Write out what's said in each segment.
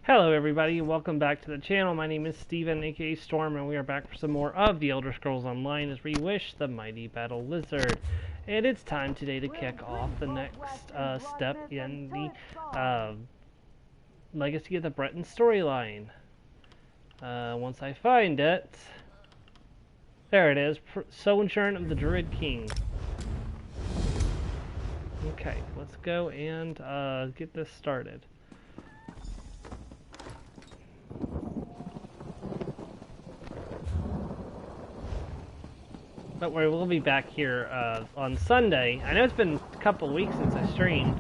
Hello everybody, welcome back to the channel. My name is Steven, aka Storm, and we are back for some more of The Elder Scrolls Online as Reewish, the Mighty Battle Lizard. And it's time today to kick off the next step in the Legacy of the Breton storyline. Once I find it... There it is, Sojourn of the Druid King. Okay, let's go and get this started. Don't worry, we'll be back here on Sunday. I know it's been a couple of weeks since I streamed,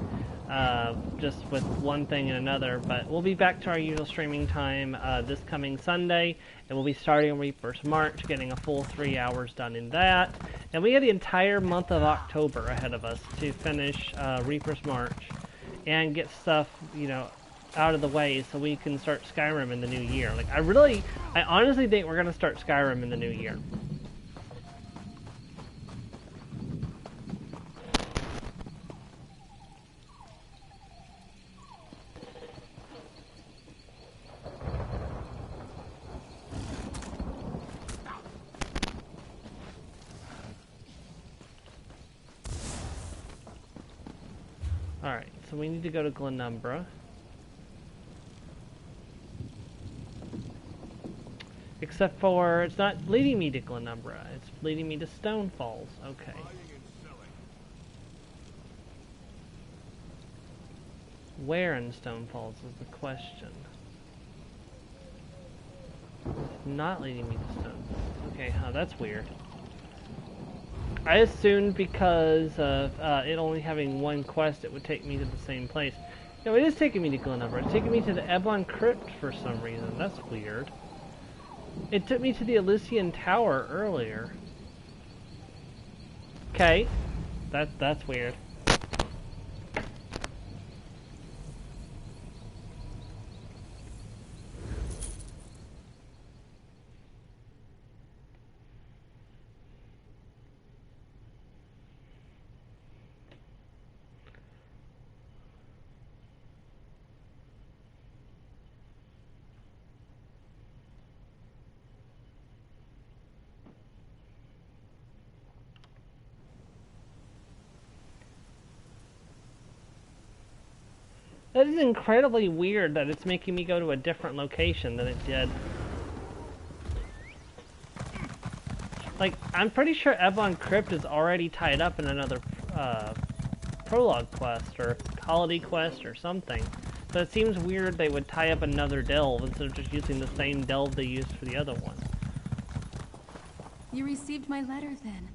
just with one thing and another, but we'll be back to our usual streaming time this coming Sunday, and we'll be starting Reaper's March, getting a full 3 hours done in that. And we have the entire month of October ahead of us to finish Reaper's March and get stuff, you know, out of the way so we can start Skyrim in the new year. Like, I honestly think we're going to start Skyrim in the new year. Alright, so we need to go to Glenumbra. Except for, it's not leading me to Glenumbra, it's leading me to Stone Falls. Okay. Where in Stone Falls is the question. It's not leading me to Stone Falls. Okay, that's weird. I assumed because of it only having one quest, it would take me to the same place. No, it is taking me to Glenumbra. It's taking me to the Eblon Crypt for some reason. That's weird. It took me to the Elysian Tower earlier. Okay. That's weird. That is incredibly weird that it's making me go to a different location than it did. Like, I'm pretty sure Eblon Crypt is already tied up in another prologue quest or holiday quest or something. So it seems weird they would tie up another delve instead of just using the same delve they used for the other one. You received my letter then.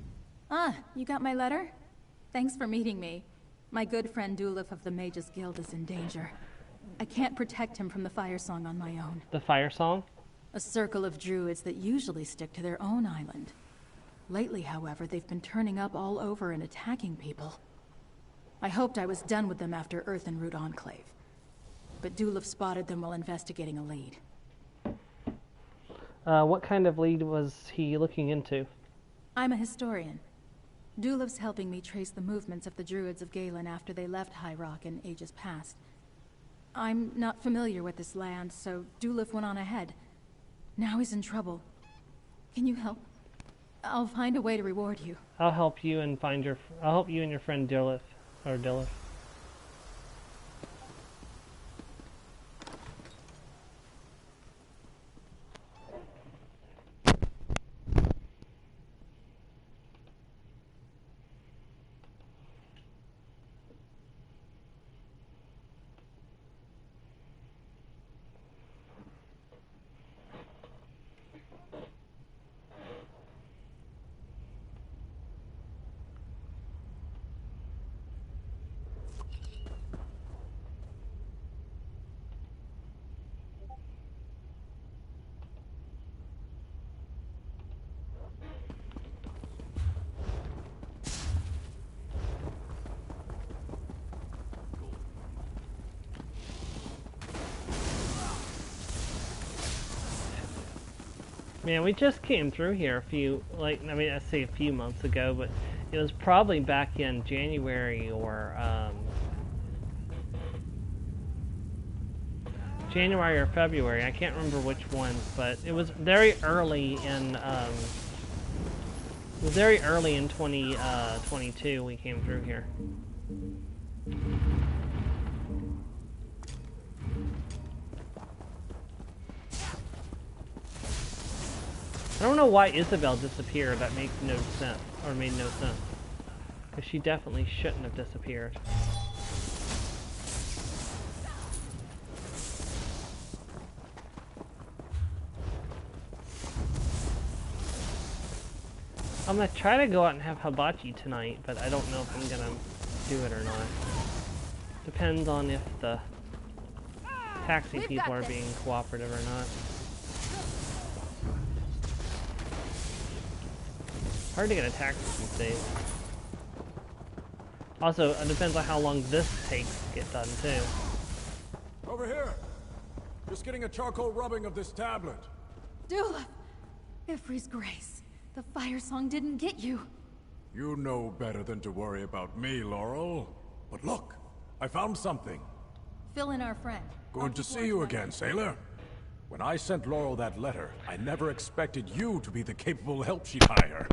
Ah, you got my letter? Thanks for meeting me. My good friend Dulif of the Mages Guild is in danger. I can't protect him from the Firesong on my own. The Firesong? A circle of druids that usually stick to their own island. Lately, however, they've been turning up all over and attacking people. I hoped I was done with them after Earthenroot Enclave. But Dulif spotted them while investigating a lead. What kind of lead was he looking into? I'm a historian. Dulif's helping me trace the movements of the druids of Galen after they left High Rock in ages past. I'm not familiar with this land, so Dulif went on ahead. Now he's in trouble. Can you help? I'll find a way to reward you. I'll help you and your friend Dulif. Man, we just came through here a few, I say a few months ago, but it was probably back in January or January or February. I can't remember which one, but it was very early in 2022 we came through here. I don't know why Isabel disappeared. That makes no sense, or made no sense. Because she definitely shouldn't have disappeared. I'm gonna try to go out and have hibachi tonight, but I don't know if I'm gonna do it or not. Depends on if the taxi people are being cooperative or not. Hard to get a taxi these days. Also, it depends on how long this takes to get done too. Over here! Just getting a charcoal rubbing of this tablet. Dulaf! Ifri's grace. The Firesong didn't get you. You know better than to worry about me, Laurel. But look, I found something. Fill in our friend. Good to see you again, sailor. When I sent Laurel that letter, I never expected you to be the capable help she'd hire.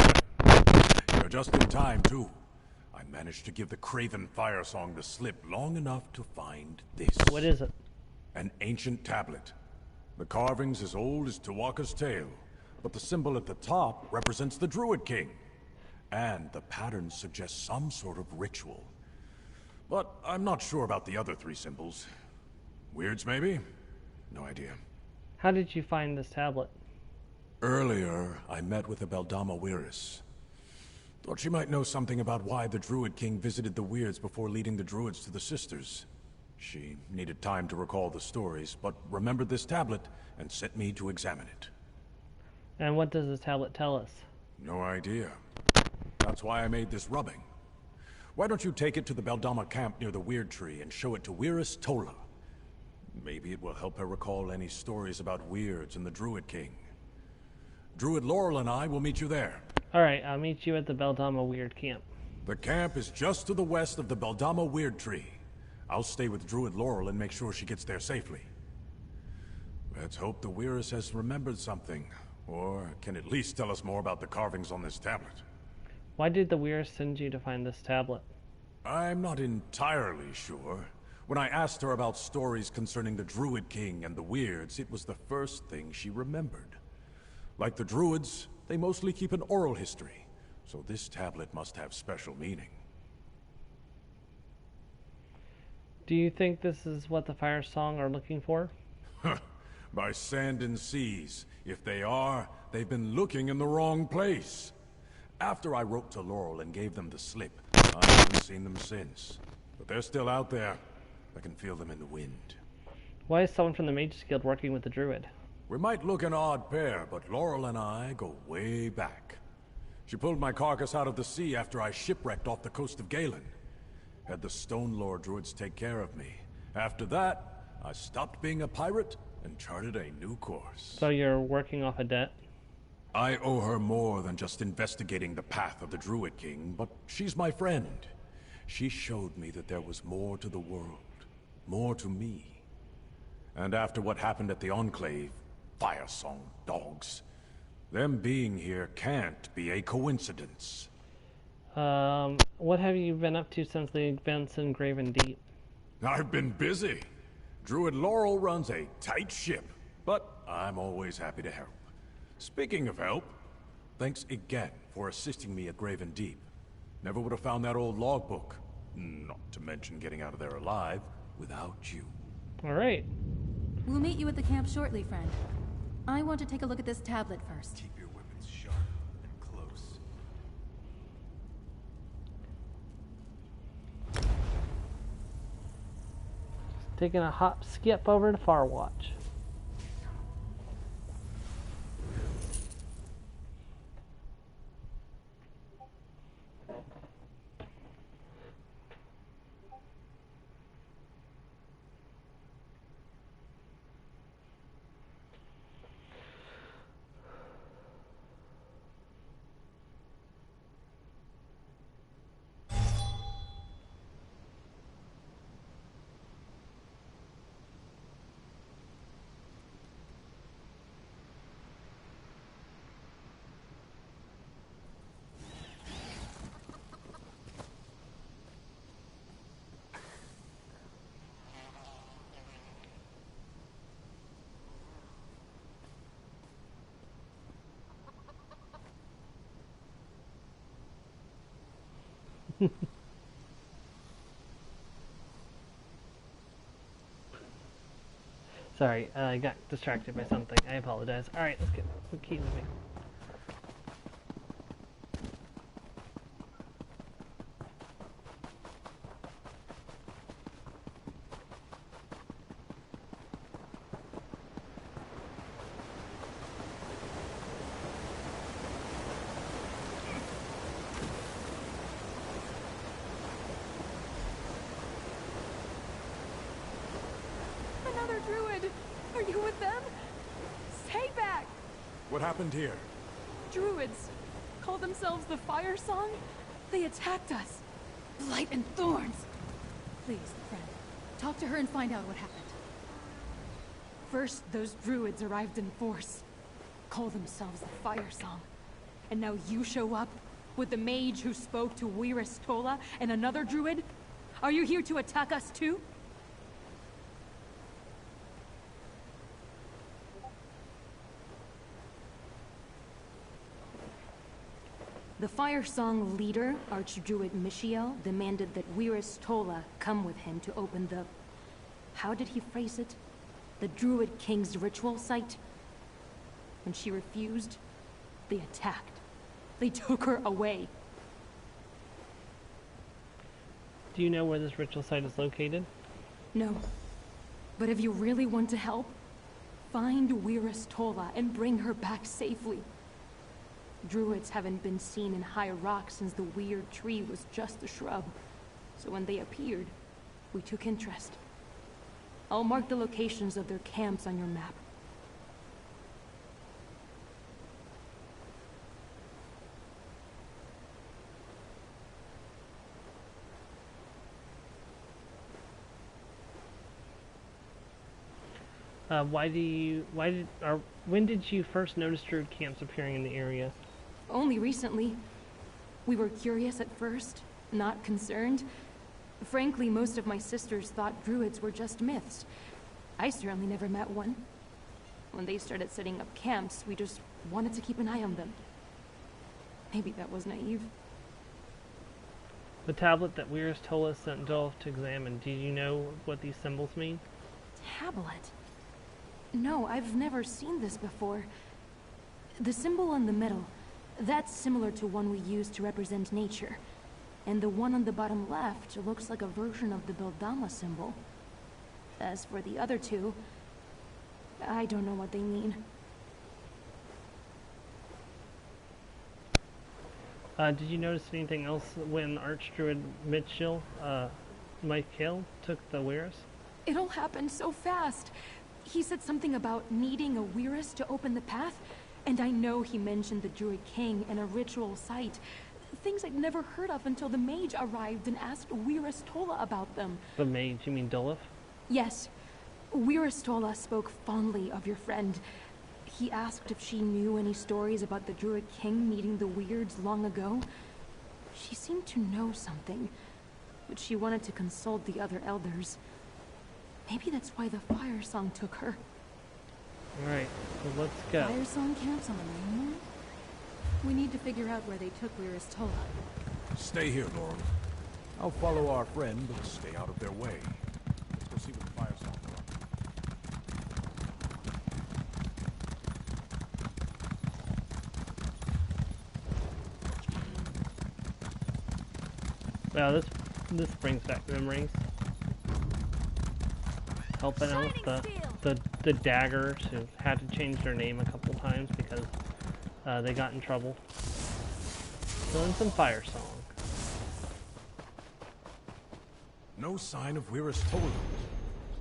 You're just in time, too. I managed to give the craven Firesong the slip long enough to find this. What is it? An ancient tablet. The carving's as old as Tawaka's tail, but the symbol at the top represents the Druid King. And the pattern suggests some sort of ritual. But I'm not sure about the other three symbols. Weirds, maybe? No idea. How did you find this tablet? Earlier, I met with the Beldama Weiris. Thought she might know something about why the Druid King visited the Weirds before leading the Druids to the Sisters. She needed time to recall the stories, but remembered this tablet and sent me to examine it. And what does this tablet tell us? No idea. That's why I made this rubbing. Why don't you take it to the Beldama camp near the Weird Tree and show it to Weiris Tola? Maybe it will help her recall any stories about Weirds and the Druid King. Druid Laurel and I will meet you there. Alright, I'll meet you at the Beldama Weird Camp. The camp is just to the west of the Beldama Weird Tree. I'll stay with Druid Laurel and make sure she gets there safely. Let's hope the Weiris has remembered something, or can at least tell us more about the carvings on this tablet. Why did the Weiris send you to find this tablet? I'm not entirely sure. When I asked her about stories concerning the Druid King and the Weirds, it was the first thing she remembered. Like the Druids, they mostly keep an oral history, so this tablet must have special meaning. Do you think this is what the Firesong are looking for? By sand and seas. If they are, they've been looking in the wrong place. After I wrote to Laurel and gave them the slip, I haven't seen them since. But they're still out there. I can feel them in the wind. Why is someone from the Mages Guild working with the Druid? We might look an odd pair, but Laurel and I go way back. She pulled my carcass out of the sea after I shipwrecked off the coast of Galen. Had the Stone Lord Druids take care of me. After that, I stopped being a pirate and charted a new course. So you're working off a debt? I owe her more than just investigating the path of the Druid King, but she's my friend. She showed me that there was more to the world, more to me. And after what happened at the Enclave, Firesong dogs, them being here can't be a coincidence. What have you been up to since the events in Graven Deep? I've been busy. Druid Laurel runs a tight ship, but I'm always happy to help. Speaking of help, thanks again for assisting me at Graven Deep. Never would have found that old logbook, not to mention getting out of there alive, without you. Alright. We'll meet you at the camp shortly, friend. I want to take a look at this tablet first. Keep your weapons sharp and close. Taking a hop skip over to Farwatch. Sorry, I got distracted by something. I apologize. Alright, we'll keep moving. Another druid! Are you with them? Stay back! What happened here? Druids call themselves the Firesong? They attacked us. Blight and thorns! Please, friend, talk to her and find out what happened. First, those druids arrived in force. Call themselves the Firesong. And now you show up with the mage who spoke to Weirus Tola and another druid? Are you here to attack us too? The Firesong leader, Archdruid Michiel, demanded that Weirus Tola come with him to open the... How did he phrase it? The Druid King's ritual site. When she refused, they attacked. They took her away. Do you know where this ritual site is located? No. But if you really want to help, find Weirus Tola and bring her back safely. Druids haven't been seen in High Rock since the weird tree was just a shrub. So when they appeared, we took interest. I'll mark the locations of their camps on your map. When did you first notice druid camps appearing in the area? Only recently. We were curious at first, not concerned. Frankly, most of my sisters thought druids were just myths. I certainly never met one. When they started setting up camps, we just wanted to keep an eye on them. Maybe that was naive. The tablet that Weirus Tola sent Dolph to examine, do you know what these symbols mean? Tablet? No, I've never seen this before. The symbol in the middle, that's similar to one we use to represent nature. And the one on the bottom left looks like a version of the Beldama symbol. As for the other two, I don't know what they mean. Did you notice anything else when Archdruid Michiel took the Weirus? It all happened so fast. He said something about needing a Weirus to open the path, and I know he mentioned the Druid King and a ritual site. Things I'd never heard of until the mage arrived and asked Weirus Tola about them. The mage, you mean Dolph? Yes. Weirus Tola spoke fondly of your friend. He asked if she knew any stories about the Druid King meeting the Weirds long ago. She seemed to know something, but she wanted to consult the other elders. Maybe that's why the Firesong took her. Alright, so let's go. Firesong camps on the mainland? We need to figure out where they took Weirus Tola. Stay here, Laurel. I'll follow our friend, but stay out of their way. Let's go see what the Firesong are. Wow, this brings back memories. Helping out the daggers who had to change their name a couple times because they got in trouble. Doing some Firesong. No sign of Weirus Tola.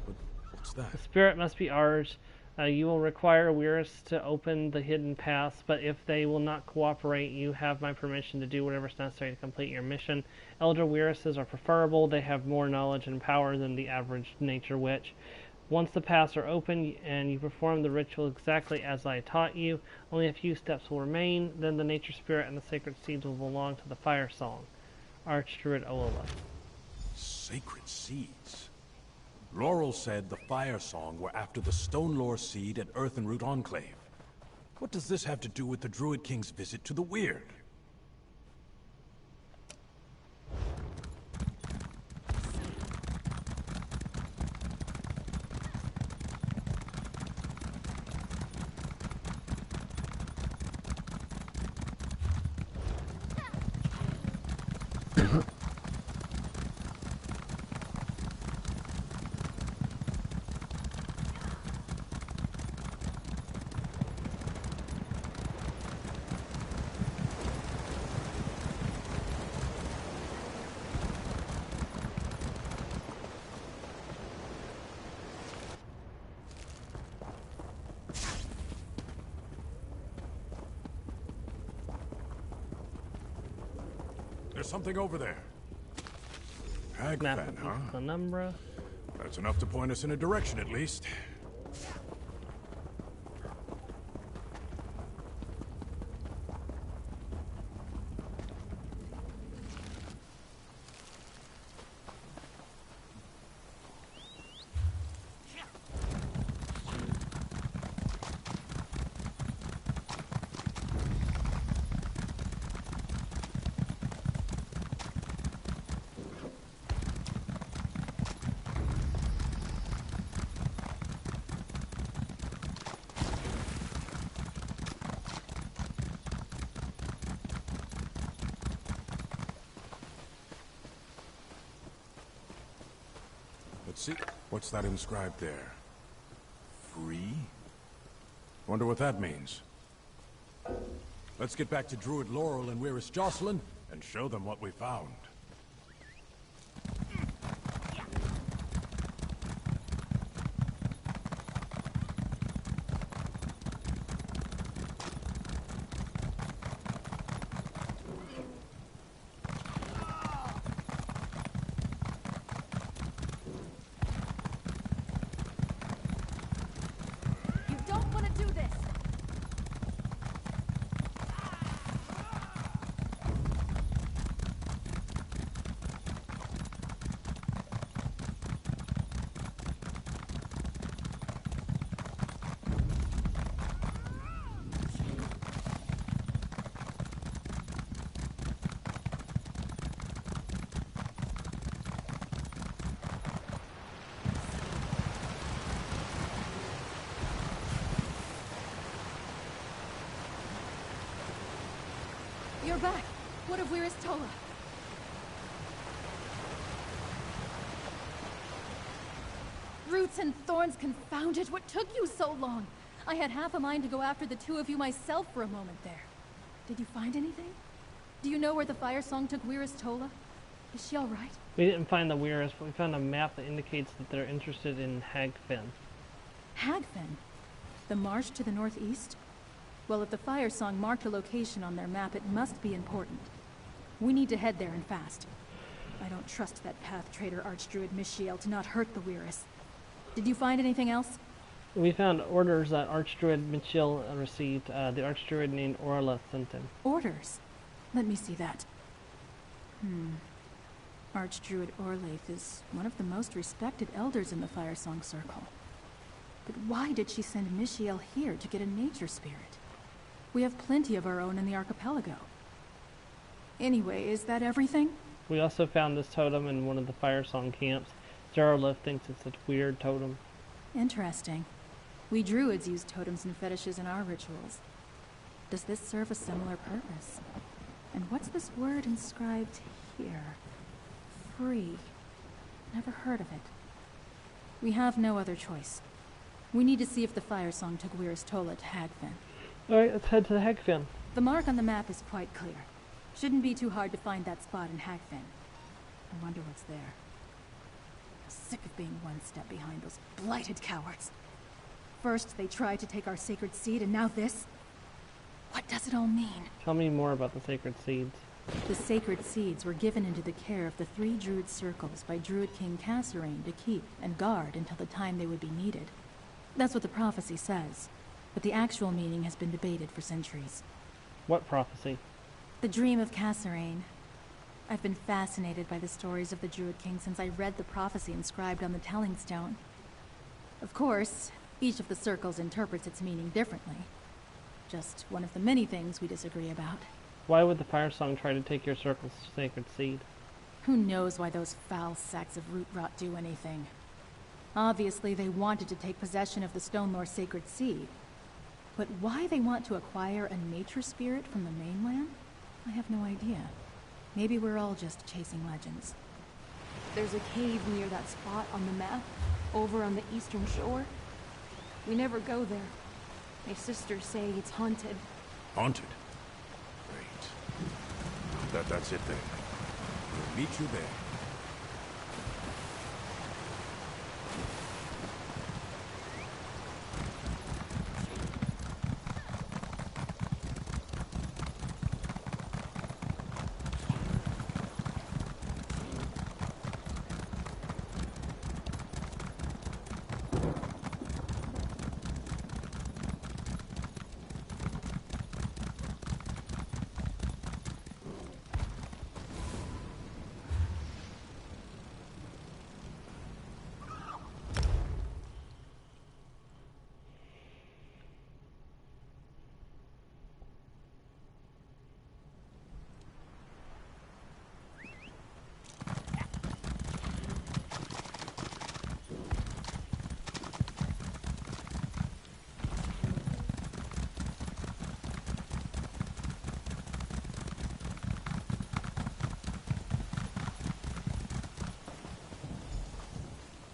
But what's that? The spirit must be ours. You will require Weirus to open the hidden paths, but if they will not cooperate, you have my permission to do whatever is necessary to complete your mission. Elder Weirises are preferable. They have more knowledge and power than the average nature witch. Once the paths are open and you perform the ritual exactly as I taught you, only a few steps will remain. Then the nature spirit and the sacred seeds will belong to the Firesong. Archdruid Ola. Sacred seeds? Laurel said the Firesong were after the Stonelore seed at Earthenroot Enclave. What does this have to do with the Druid King's visit to the Weird? there's something over there. Map Hagfen, of huh? Penumbra. That's enough to point us in a direction, at least. Let's see. What's that inscribed there? Free? Wonder what that means. Let's get back to Druid Laurel and Weirus Jocelyn and show them what we found. You don't want to do this! You're back. What of Weirus Tola? Roots and thorns confounded. What took you so long? I had half a mind to go after the two of you myself for a moment there. Did you find anything? Do you know where the Firesong took Weirus Tola? Is she all right? We didn't find the Weirus, but we found a map that indicates that they're interested in Hagfen. Hagfen? The marsh to the northeast? Well, if the Firesong marked a location on their map, it must be important. We need to head there and fast. I don't trust that path traitor Archdruid Mishiel to not hurt the Weirus. Did you find anything else? We found orders that Archdruid Mitchell received. The Archdruid named Orla sent him. Orders? Let me see that. Archdruid Orlaith is one of the most respected elders in the Firesong Circle. But why did she send Mishiel here to get a nature spirit? We have plenty of our own in the archipelago. Anyway, is that everything? We also found this totem in one of the Firesong camps. Jarlith thinks it's a weird totem. Interesting. We druids use totems and fetishes in our rituals. Does this serve a similar purpose? And what's this word inscribed here? Free. Never heard of it. We have no other choice. We need to see if the Firesong took Weirus Tola to Hagfen. Alright, let's head to the Hagfen. The mark on the map is quite clear. Shouldn't be too hard to find that spot in Hagfen. I wonder what's there. I'm sick of being one step behind those blighted cowards. First, they tried to take our sacred seed, and now this? What does it all mean? Tell me more about the sacred seeds. The sacred seeds were given into the care of the 3 druid circles by Druid King Kasserine to keep and guard until the time they would be needed. That's what the prophecy says, but the actual meaning has been debated for centuries. What prophecy? The dream of Kasserine. I've been fascinated by the stories of the Druid King since I read the prophecy inscribed on the Telling Stone. Of course, each of the circles interprets its meaning differently. Just one of the many things we disagree about. Why would the Firesong try to take your circle's sacred seed? Who knows why those foul sacks of root rot do anything? Obviously, they wanted to take possession of the Stone Lord's sacred seed. But why they want to acquire a nature spirit from the mainland? I have no idea. Maybe we're all just chasing legends. There's a cave near that spot on the map, over on the eastern shore. We never go there. My sisters say it's haunted. Haunted? Great. That's it then. We'll meet you there.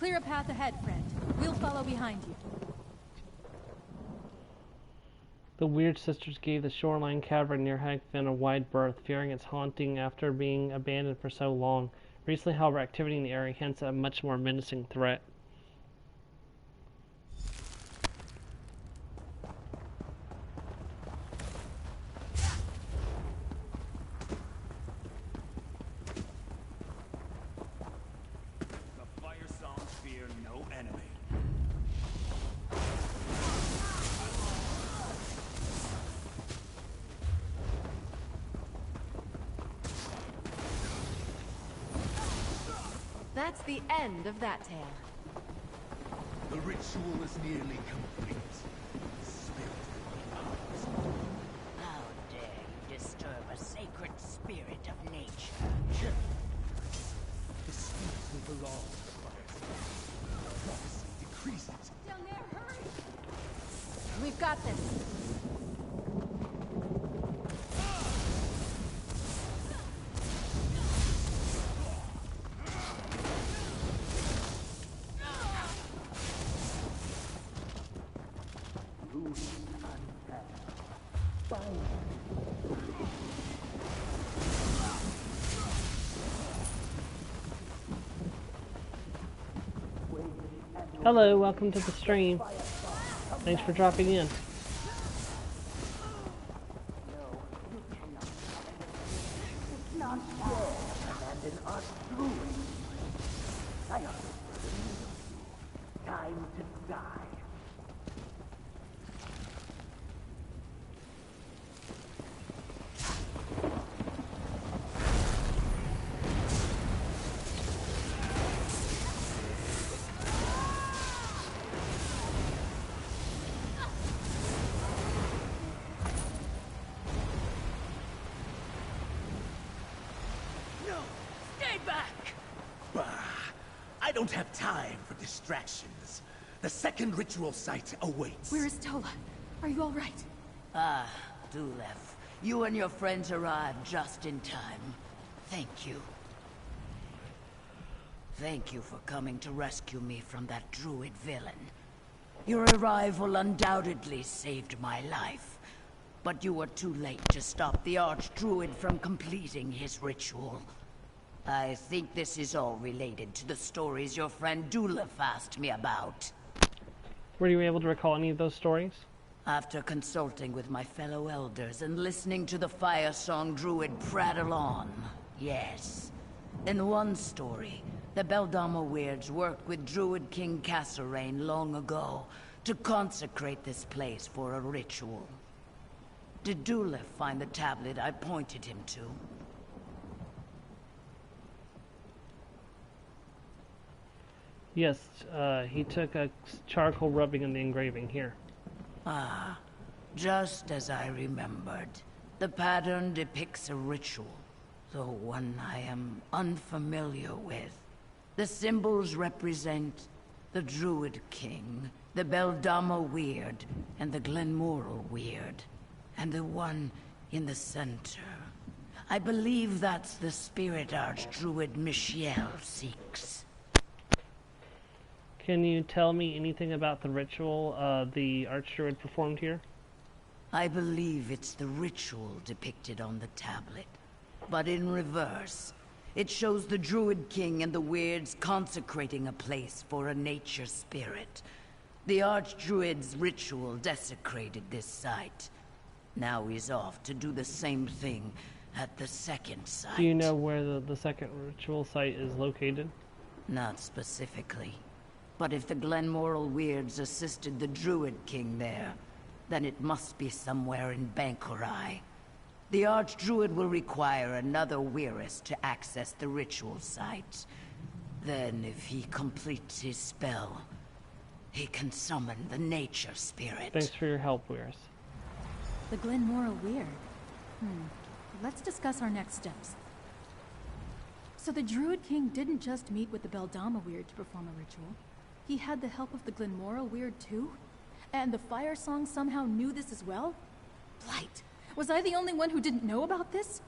Clear a path ahead, friend. We'll follow behind you. The Weird Sisters gave the shoreline cavern near Hagfen a wide berth, fearing its haunting after being abandoned for so long. Recently, however, activity in the area hints at a much more menacing threat. The Firesong fear no enemy. That's the end of that tale. The ritual is nearly complete. Spirit ours. How dare you disturb a sacred spirit of nature? The spirit will belong to the Firesong. The prophecy decrees it. Down there, hurry! We've got this. Hello, welcome to the stream. Thanks for dropping in. Time to die. I don't have time for distractions. The second ritual site awaits. Where is Tola? Are you all right? Ah, Dulev, you and your friends arrived just in time. Thank you. Thank you for coming to rescue me from that druid villain. Your arrival undoubtedly saved my life, but you were too late to stop the archdruid from completing his ritual. I think this is all related to the stories your friend Dulev asked me about. Were you able to recall any of those stories? After consulting with my fellow elders and listening to the Firesong druid prattle on, yes. In one story, the Beldama Weirds worked with Druid King Kasserine long ago to consecrate this place for a ritual. Did Dulev find the tablet I pointed him to? Yes, he took a charcoal rubbing in the engraving here. Ah, just as I remembered. The pattern depicts a ritual, though one I am unfamiliar with. The symbols represent the Druid King, the Beldama Weird, and the Glenmoral Weird. And the one in the center. I believe that's the spirit archdruid Michelle seeks. Can you tell me anything about the ritual the archdruid performed here? I believe it's the ritual depicted on the tablet, but in reverse. It shows the Druid King and the Weirds consecrating a place for a nature spirit. The archdruid's ritual desecrated this site. Now he's off to do the same thing at the second site. Do you know where the second ritual site is located? Not specifically. But if the Glenmoral Weirds assisted the Druid King there, then it must be somewhere in Bankorai. The Archdruid will require another Weirist to access the ritual site. Then, if he completes his spell, he can summon the nature spirit. Thanks for your help, Weirs. The Glenmoral Weird. Let's discuss our next steps. So the Druid King didn't just meet with the Beldama Weird to perform a ritual. He had the help of the Glenmoral Weird too? And the Firesong somehow knew this as well? Blight, was I the only one who didn't know about this?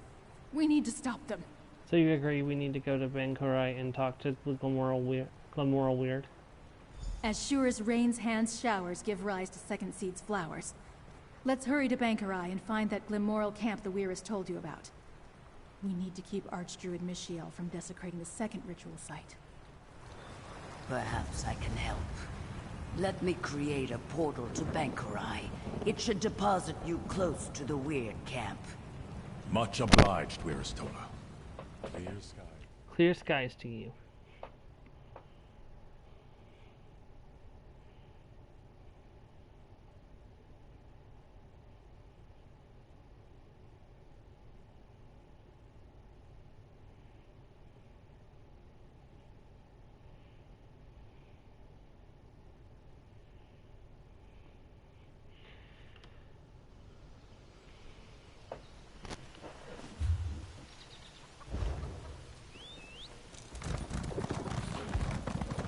We need to stop them. So you agree we need to go to Bankorai and talk to the Glenmoral Glenmoral weird. As sure as rain's hands showers give rise to second seed's flowers. Let's hurry to Bankerai and find that Glenmoral camp the Weirist told you about. We need to keep Archdruid Mishiel from desecrating the second ritual site. Perhaps I can help. Let me create a portal to Bankerai. It should deposit you close to the Weird camp. Much obliged, Weiristola. Clear sky. Clear skies to you.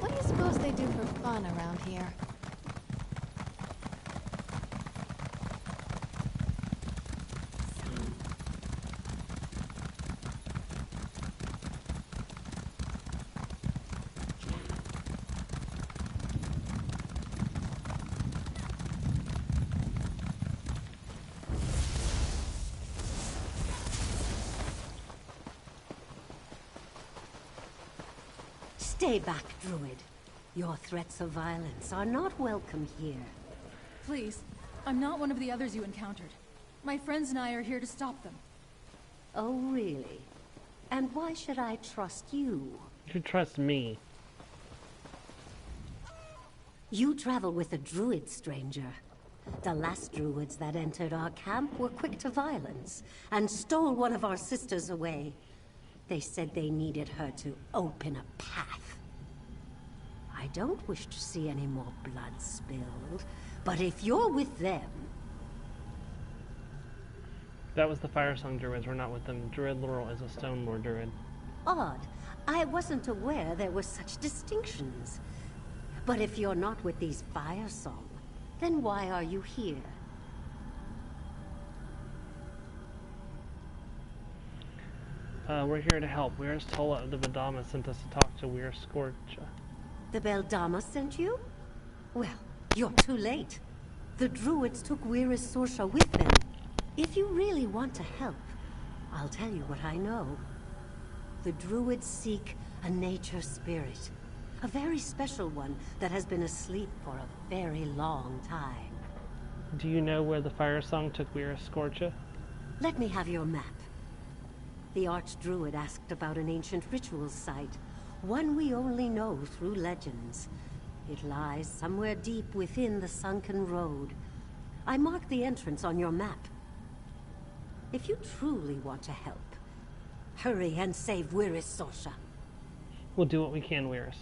What do you suppose they do for fun around here? Stay back, Druid. Your threats of violence are not welcome here. Please, I'm not one of the others you encountered. My friends and I are here to stop them. Oh, really? And why should I trust you? You should trust me. You travel with a druid, stranger. The last druids that entered our camp were quick to violence, and stole one of our sisters away. They said they needed her to open a path. I don't wish to see any more blood spilled, but if you're with them... That was the Firesong Druids. We're not with them. Druid Laurel is a Stone Lord Druid. Odd. I wasn't aware there were such distinctions. But if you're not with these Firesong, then why are you here? We're here to help. Weiristola of the Vedama sent us to talk to Scorcha. The Beldama sent you? Well, you're too late. The Druids took Sorsha with them. If you really want to help, I'll tell you what I know. The Druids seek a nature spirit. A very special one that has been asleep for a very long time. Do you know where the Firesong took Scorcha? Let me have your map. The Archdruid asked about an ancient ritual site, one we only know through legends. It lies somewhere deep within the sunken road. I marked the entrance on your map. If you truly want to help, hurry and save Sorsha. We'll do what we can, Weiris.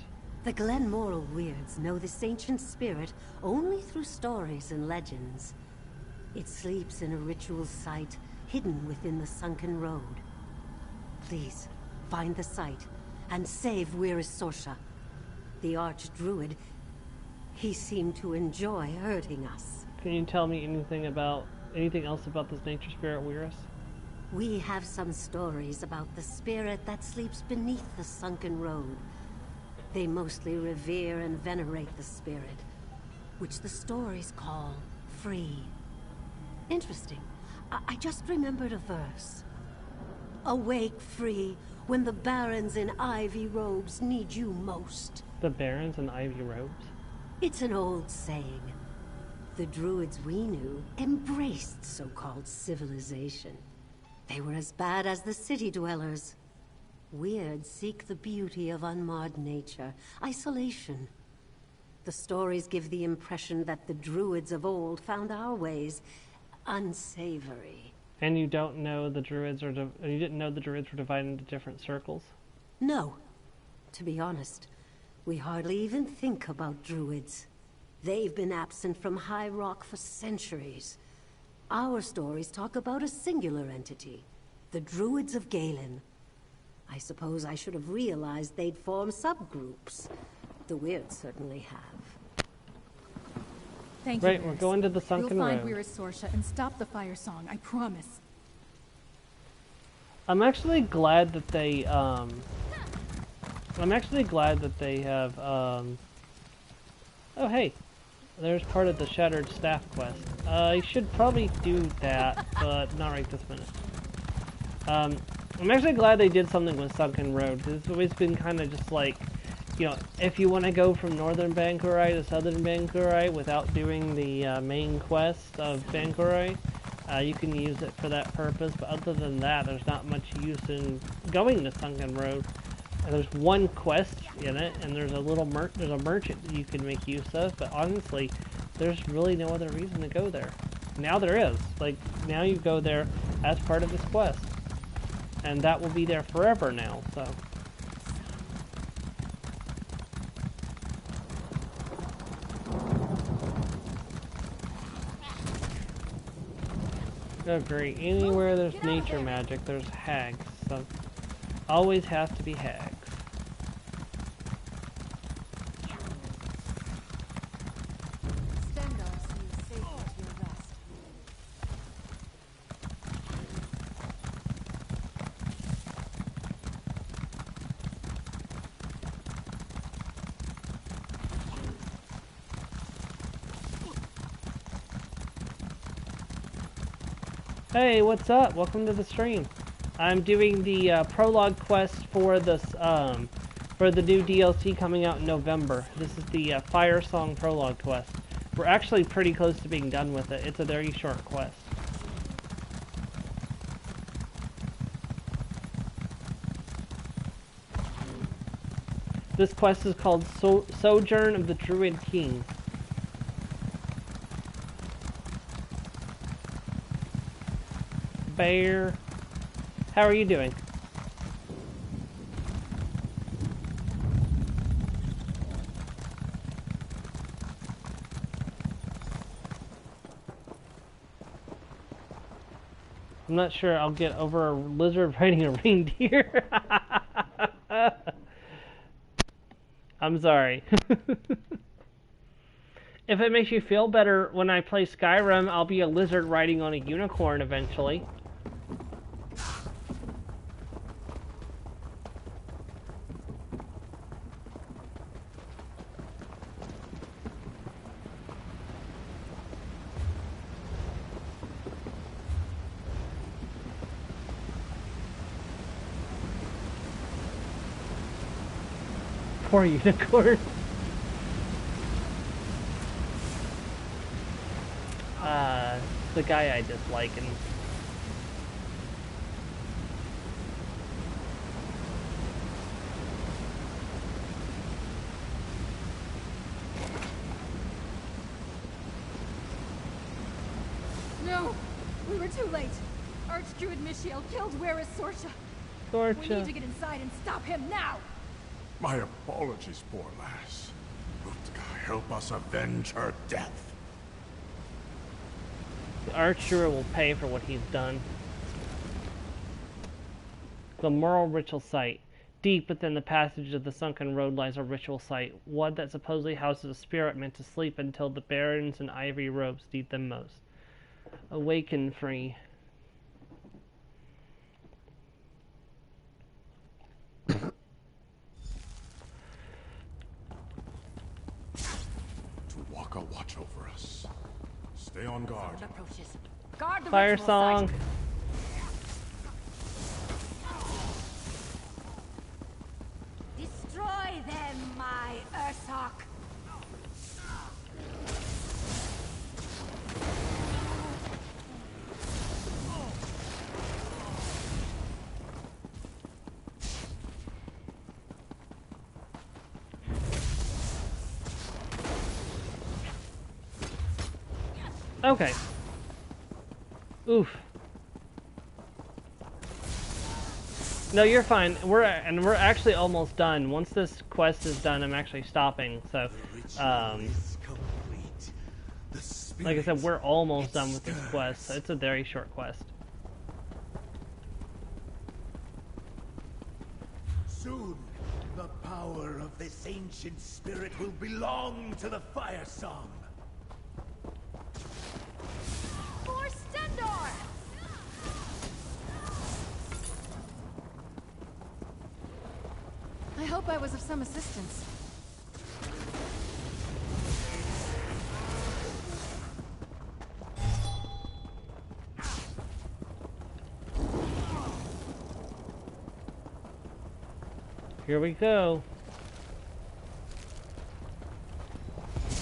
The Glenmoral Weirds know this ancient spirit only through stories and legends. It sleeps in a ritual site hidden within the sunken road. Please, find the site and save Sorsha. The Archdruid, he seemed to enjoy hurting us. Can you tell me anything else about this nature spirit, Weiris? We have some stories about the spirit that sleeps beneath the sunken road. They mostly revere and venerate the spirit, which the stories call free. Interesting. I just remembered a verse. Awake free when the barons in ivy robes need you most. The barons in ivy robes? It's an old saying. The druids we knew embraced so-called civilization. They were as bad as the city dwellers. Weirds seek the beauty of unmarred nature, isolation. The stories give the impression that the druids of old found our ways unsavory. And you don't know the druids you didn't know the druids were divided into different circles? No. To be honest, we hardly even think about druids. They've been absent from High Rock for centuries. Our stories talk about a singular entity, the Druids of Galen. I suppose I should have realized they'd form subgroups. The Weirds certainly have. Thank you, Right, we're going to the sunken We'll road. find Sorsha and stop the Firesong, I promise. I'm actually glad that they I'm actually glad that they have, oh hey, there's part of the Shattered Staff quest. I should probably do that, but not right this minute. I'm actually glad they did something with Sunken Road, because it's always been kind of just like, you know, if you want to go from Northern Bankurai to Southern Bankurai without doing the main quest of Bankurai, you can use it for that purpose, but other than that, there's not much use in going to Sunken Road. And there's one quest in it, and there's a little there's a merchant that you can make use of, but honestly, there's really no other reason to go there. Now there is. Like, now you go there as part of this quest. And that will be there forever now, so. Oh great, anywhere there's nature magic, there's hags, so always has to be hags. Hey, what's up? Welcome to the stream. I'm doing the prologue quest for this for the new DLC coming out in November. This is the Firesong prologue quest. We're actually pretty close to being done with it. It's a very short quest. This quest is called Sojourn of the Druid King. Bear, how are you doing? I'm not sure I'll get over a lizard riding a reindeer. I'm sorry. If it makes you feel better, when I play Skyrim, I'll be a lizard riding on a unicorn eventually. Poor unicorn. The guy I dislike, and No! We were too late! Archdruid Mishael killed Where's Sorcha? We need to get inside and stop him now! My apologies, poor lass. Rutka, help us avenge her death. the Archer will pay for what he's done. The Moral Ritual Site. Deep within the passage of the Sunken Road lies a ritual site, one that supposedly houses a spirit meant to sleep until the barons and ivory robes need them most. Awaken free. Tuwaka, watch over us. Stay on guard. Guard the Firesong. Destroy them, my Ursok! Okay. Oof. No, you're fine. We're actually almost done. Once this quest is done, I'm actually stopping. So, like I said, we're almost done with this quest. So it's a very short quest. Soon, the power of this ancient spirit will belong to the Firesong. For Stendor! I hope I was of some assistance. Here we go.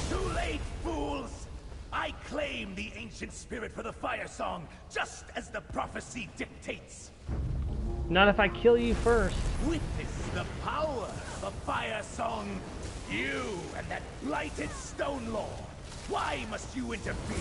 Too late, fools! I claim the ancient spirit for the Firesong, just as the prophecy dictates. Not if I kill you first. Witness the power of Firesong. You and that blighted Stone Lord. Why must you interfere?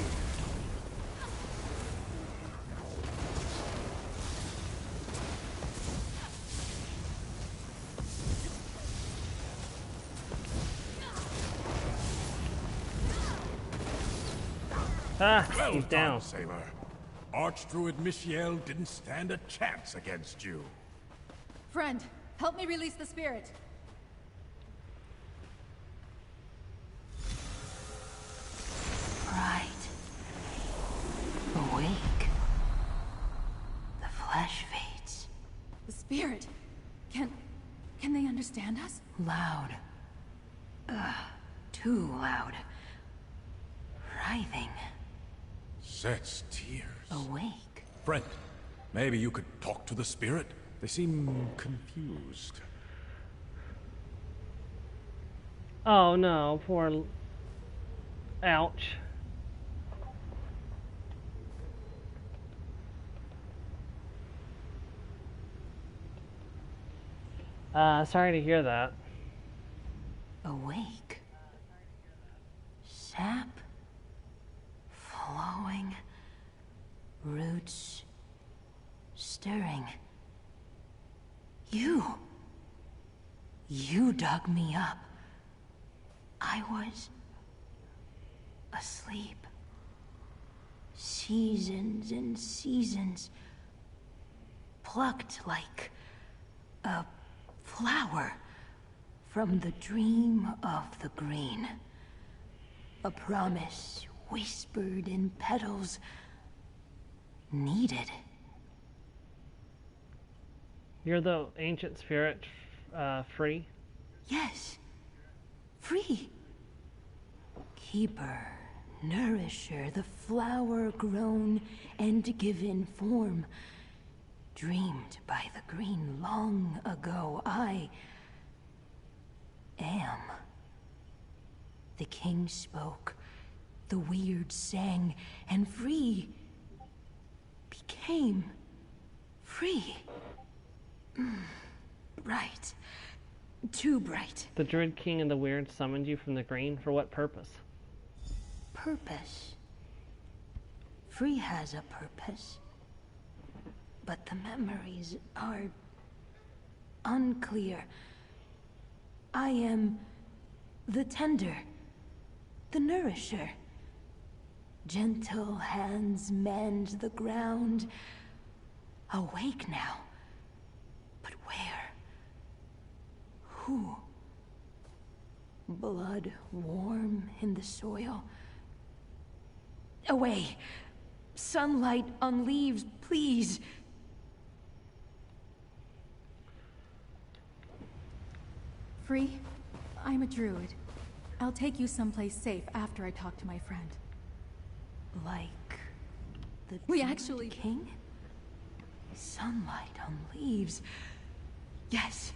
Ah, Well he's done, down. Sailor. Archdruid Michiel didn't stand a chance against you. Friend, help me release the spirit. Right. Awake. The flesh fades. The spirit. Can they understand us? Loud. Too loud. Writhing. Set's tears. Awake. Friend, maybe you could talk to the spirit? They seem confused. Oh no, poor... Ouch. Sorry to hear that. Awake. Sap. Flowing. Roots. Stirring. You dug me up. I was asleep. Seasons and seasons. Plucked like a flower from the dream of the green. A promise whispered in petals. Needed. You're the ancient spirit, free? Yes. Free. Keeper, nourisher, the flower grown and given form. Dreamed by the green long ago. I am. The king spoke. The weird sang, and free became free. Bright. Too bright. The Druid King and the Weird summoned you from the green? For what purpose? Purpose. Free has a purpose. But the memories are unclear. I am the tender, the nourisher. Gentle hands mend the ground. Awake now. But where? Who? Blood warm in the soil. Away! Sunlight on leaves, please! Free, I'm a druid. I'll take you someplace safe after I talk to my friend. Like the We Druid actually- King? Sunlight on leaves. Yes,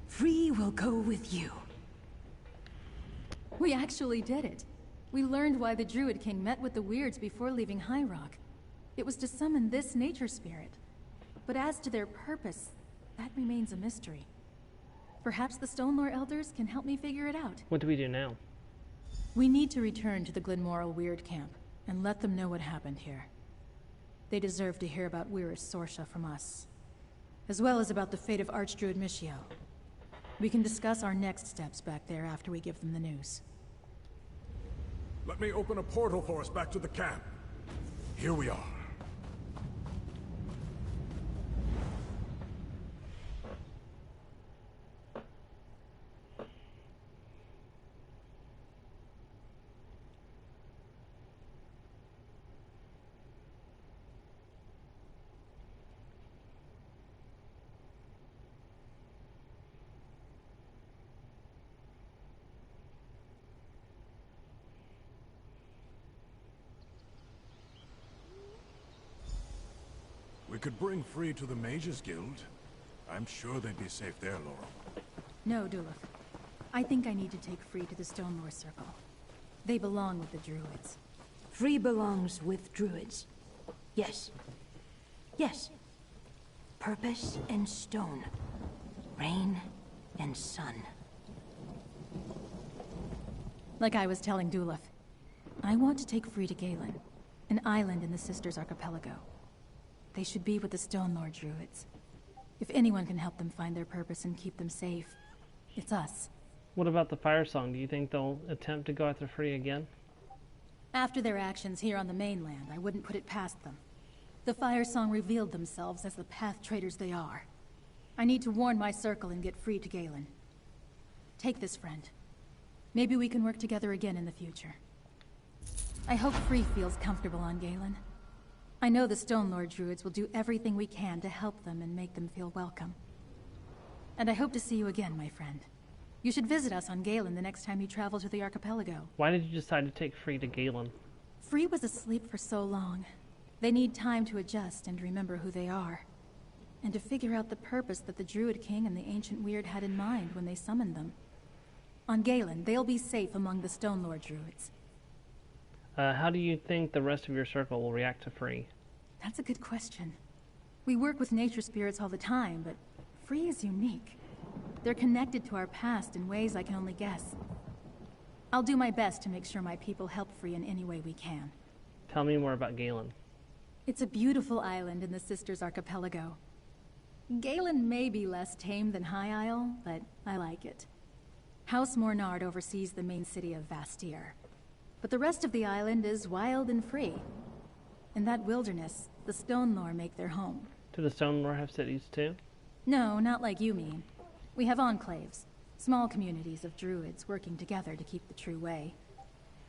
Free will go with you. We actually did it. We learned why the Druid King met with the Weirds before leaving High Rock. It was to summon this nature spirit. But as to their purpose, that remains a mystery. Perhaps the Stonelore Elders can help me figure it out. What do we do now? We need to return to the Glenmoral Weird Camp and let them know what happened here. They deserve to hear about Weir's Sorsha from us, as well as about the fate of Archdruid Michiel. We can discuss our next steps back there after we give them the news. Let me open a portal for us back to the camp. Here we are. We could bring Free to the Mages Guild. I'm sure they'd be safe there, Laurel. No, Duluth. I think I need to take Free to the Stone Lore Circle. They belong with the Druids. Free belongs with Druids. Yes. Yes. Purpose and stone. Rain and sun. Like I was telling Duluth, I want to take Free to Galen, an island in the Sisters Archipelago. They should be with the Stone Lore Druids. If anyone can help them find their purpose and keep them safe, it's us. What about the Firesong? Do you think they'll attempt to go after Free again? After their actions here on the mainland, I wouldn't put it past them. The Firesong revealed themselves as the path traders they are. I need to warn my circle and get Free to Galen. Take this, friend. Maybe we can work together again in the future. I hope Free feels comfortable on Galen. I know the Stone Lord Druids will do everything we can to help them and make them feel welcome. And I hope to see you again, my friend. You should visit us on Galen the next time you travel to the archipelago. Why did you decide to take Free to Galen? Free was asleep for so long. They need time to adjust and remember who they are. And to figure out the purpose that the Druid King and the Ancient Weird had in mind when they summoned them. On Galen, they'll be safe among the Stone Lord Druids. How do you think the rest of your circle will react to Free? That's a good question. We work with nature spirits all the time, but Free is unique. They're connected to our past in ways I can only guess. I'll do my best to make sure my people help Free in any way we can. Tell me more about Galen. It's a beautiful island in the Sisters Archipelago. Galen may be less tame than High Isle, but I like it. House Mornard oversees the main city of Vastir. But the rest of the island is wild and free. In that wilderness, the Stone Lore make their home. Do the Stone Lore have cities too? No, not like you mean. We have enclaves, small communities of druids working together to keep the true way.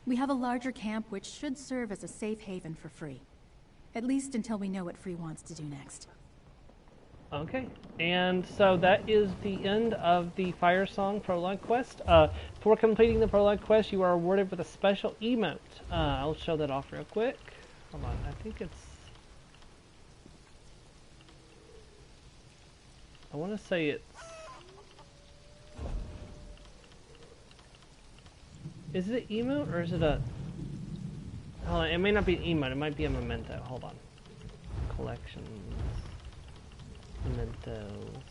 We have a larger camp which should serve as a safe haven for Free. At least until we know what Free wants to do next. Okay, and so that is the end of the Firesong Prologue quest. For completing the Prologue quest, you are awarded with a special emote. I'll show that off real quick. Hold on, I think it's... I want to say it's... Is it an emote or is it a... Hold on, it may not be an emote, it might be a memento. Hold on. Collections. Mementos.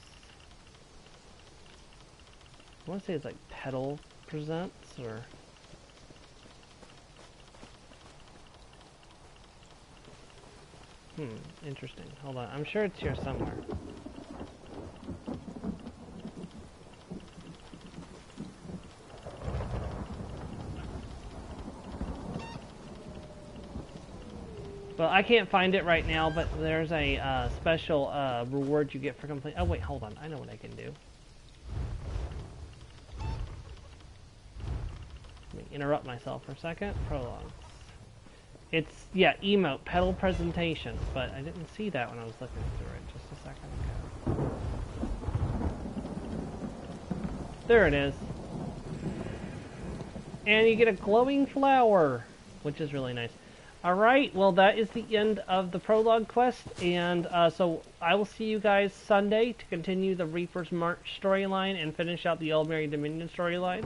I want to say it's like Petal Presents or... Interesting. Hold on, I'm sure it's here somewhere. Well, I can't find it right now, but there's a special reward you get for complete... Oh, wait, hold on. I know what I can do. Let me interrupt myself for a second. Prologue. It's, yeah, emote, Petal Presentation, but I didn't see that when I was looking through it just a second ago. There it is. And you get a glowing flower, which is really nice. Alright, well that is the end of the Prologue quest, and so I will see you guys Sunday to continue the Reaper's March storyline and finish out the Eldberry Dominion storyline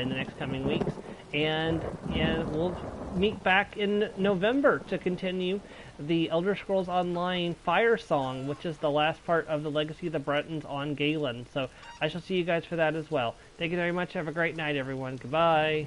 in the next coming weeks. And we'll meet back in November to continue the Elder Scrolls Online Firesong, which is the last part of the Legacy of the Bretons on Galen. So I shall see you guys for that as well. Thank you very much. Have a great night, everyone. Goodbye.